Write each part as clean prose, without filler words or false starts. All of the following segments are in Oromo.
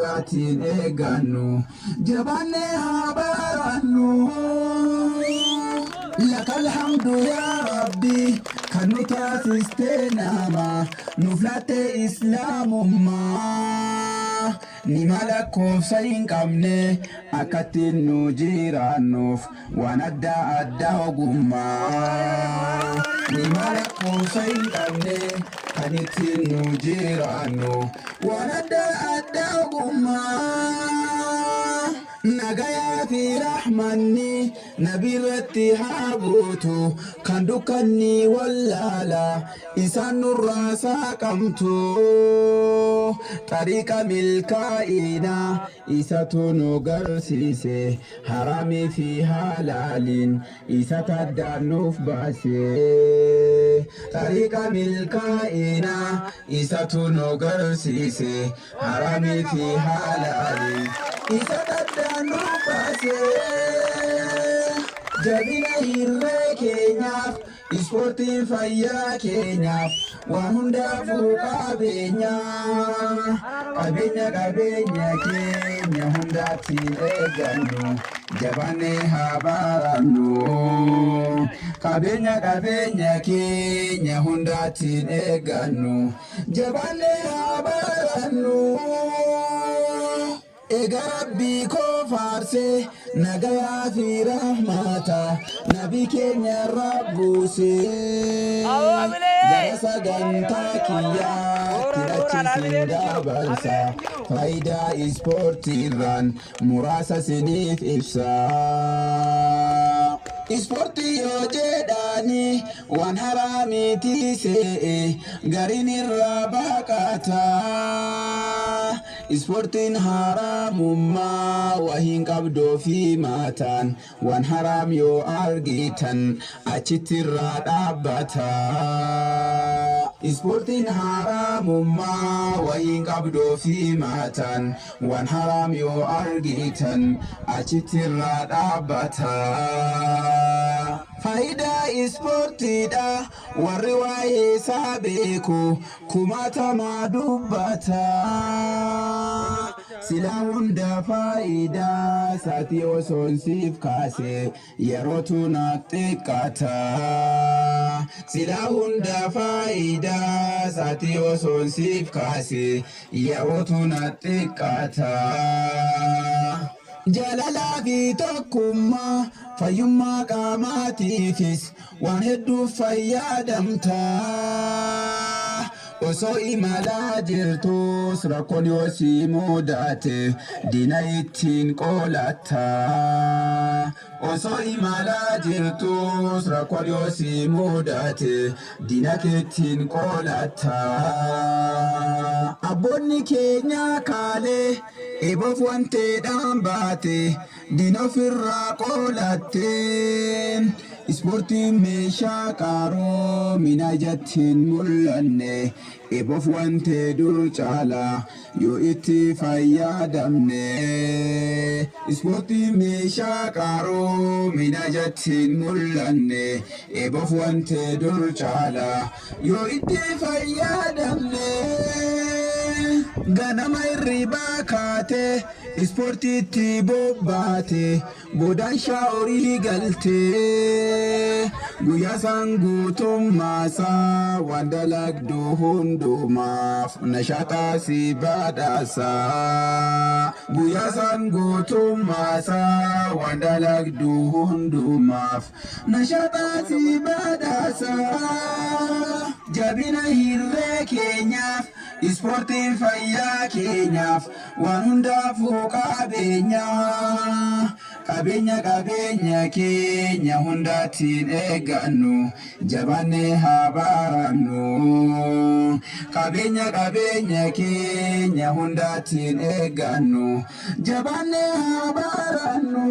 hundatiin eeggannu jabaannee haa barannu. Lakal hamdu yaa Rabbi kan nu taasistee nama nuuf laatte islaamummaa. Ni mala koofsa hin qabne akkattiin nu jiraannuuf waan adda addaa ogummaa. Ni mala koofsa hin qabne kan ittiin nu jiraannu waan adda addaa ogummaa. Nagayaa fi rahmanni nabirratti haa buutu kan dukkanni wallaala isaan nurraa saaqamtu. Tariiqa milkaa'ina isatu nu garsiise haramii fi halaaliin isa taddaan nuuf baase. Tariiqa milkaa'ina isatu nu garsiise haramii fi halaaliin isa taddaan nuuf baase. Jabina hirree keenyaaf ispoortiin fayyaa keenyaaf waan hundaafuu qabeenya keenya hundatiin eeggannu jabaannee haa barannu. Qabeenya keenya hundatiin eeggannu jabaannee haa barannu. Ega Rabbii koo faarsee nagayaa fi rahmata nabi keenya rabbuusee gara sagantaa kiyyaatti achisin dabarsa faayidaa ispoortiirraan muraasa siniif ibsa. Ispoortii yoo jedhani waan haraamiti se'e gariin irraa baqata. Ispoortiin haraamummaa wahiin qabdoo fi maataan waan haraam yoo argitan achitti irraa dhaabbata. Ispoortiin haraamummaa wahiin qabdoo fi maataan waan haraam yoo argitan achitti irraa dhaabbata. Faayidaa ispoortiidha warri waa'ee isaa beeku kumaatamaa dubbata. Silaa hunda faayidaa isaatii osoon siif kaase yerootu na xiqqaata. Silaa hunda faayidaa isaatii osoon siif kaase yerootu na xiqqaata. Jaalalaa fi tokkummaa fayyummaa qaamaatiifis waan hedduu fayyadamta. Osoo imalaa jirtus rakkoon yoo si mudate diina ittiin qolatta. Osoo imalaa jirtus rakkoon yoo si mudate diina ittiin qolatta. Abboonni keenya kaalee eeboof wanteedhaan baate diina ofirraa qolatte. Ispoortiin meeshaa qaaroo mina ijattiin mul'anne eeboof wantee dur caala yoo itti fayyadamne. Ispoortiin meeshaa qaaroo mina ijattiin mul'anne eeboof wantee dur caala yoo itti fayyadamne. Ganama hirribaa kaate ispoortiitti bobbaate boodaan shaaworii galte. Guyyaa isaan guutummaasaa waan dalagdu hundumaaf nashaaxaa si badhaasa. Guyyaa isaan guutummaasaa waan dalagdu hundumaaf nashaaxaa si badhaasa. Jabina hirree keenyaaf ispoortiin fayyaa keenyaaf waan hundaafuu qabeenya keenya hundaatiin eeggannu jabaannee haa barannu. Qabeenya keenya hundaatiin eeggannu jabaannee haa barannu.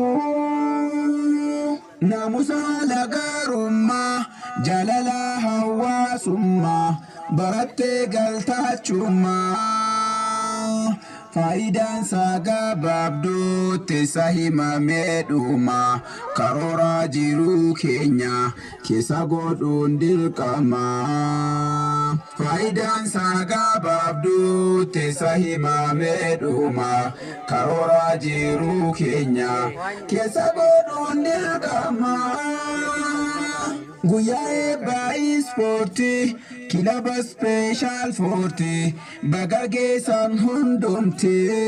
Naamusa lagarummaa jaalala hawaasummaa barattee galtaachummaa faayidaan isaa baabduu teessa himamee dhuma karoora jiruu keenya keessa godhuun dirqama. Faayidaan isaa baabduu teessa himamee dhuma karoora jiruu keenya keessa godhuun dirqama. Guyyaa eebbaa ispoortii kilaba special fortii baga geessan hundumtee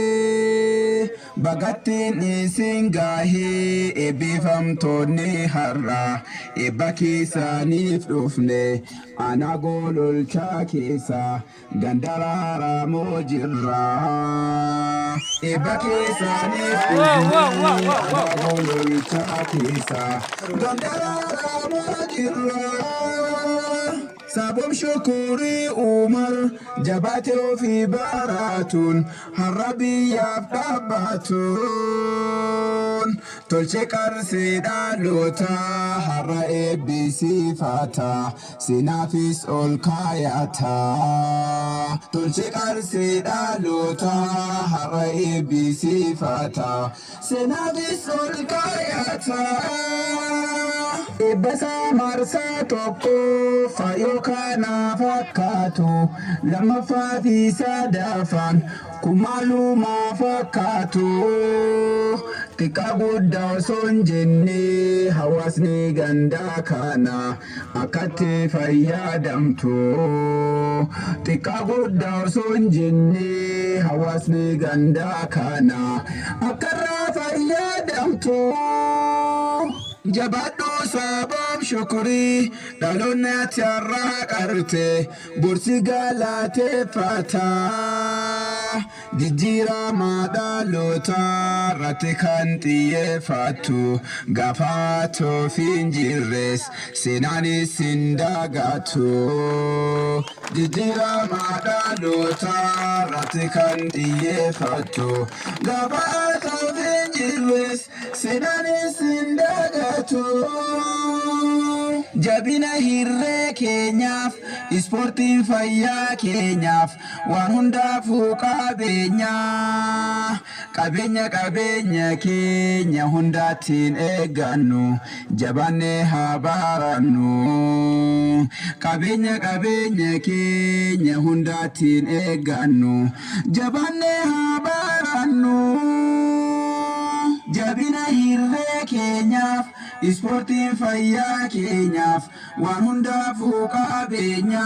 bagattiin isin gaahee eebbifamtoonni har'a eebba keessaniif dhufne ana gololchaa keessa gandaraaraa moo jirra eebba keessaniif dhufne ana gololchaa keessa gandaraaraa moo jirra. Sabab shukuri Umar jabaate ofii baratun har'a biyyaaf dhaabbatun tolche qarsee dhaalota har'a eebbisiifata sinaafis ol kaayata. Tolche qarsee dhaalota har'a eebbisiifata sinaafis ol kaayata. Eebbasaa marsaa tokko faayoo kana fakkaatu lammaffaa fi sadaffaan kumaalumaa fakkaatu xiqqaa guddaa osoo hin jenne hawaasni gandaa kana akkatti fayyadamtu. Xiqqaa guddaa osoo hin jenne hawaasni gandaa kana akkarraa fayyadamtu. Jabaadhu sabab shukrii dhaloonni ati har'a qarte bursi galateeffata. Jijjiirama dhaloota irratti kan xiyyeeffatu gaafa toofi hin jirres seenaanis hin dagatu. Jijjiirama dhaloota irratti kan xiyyeeffatu gaafa toofi hin jirres seenaanis hin dagatu. Jabina hirree keenyaaf ispoortiin fayyaa keenyaaf waan hundaafuu qabeenya keenya hundaattiin eeggannu jabaannee haa barannu. Qabeenya keenya hundaattiin eeggannu jabaannee haa barannu. Jabina hirree keenyaaf ispoortiin fayyaa keenyaaf waan hundaafuu qabeenya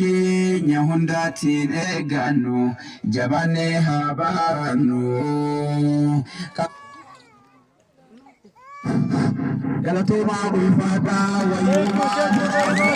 keenya hundaattiin eeggannu jabaannee haa barannu. Galatoomaa ulfaataa wayyumaa.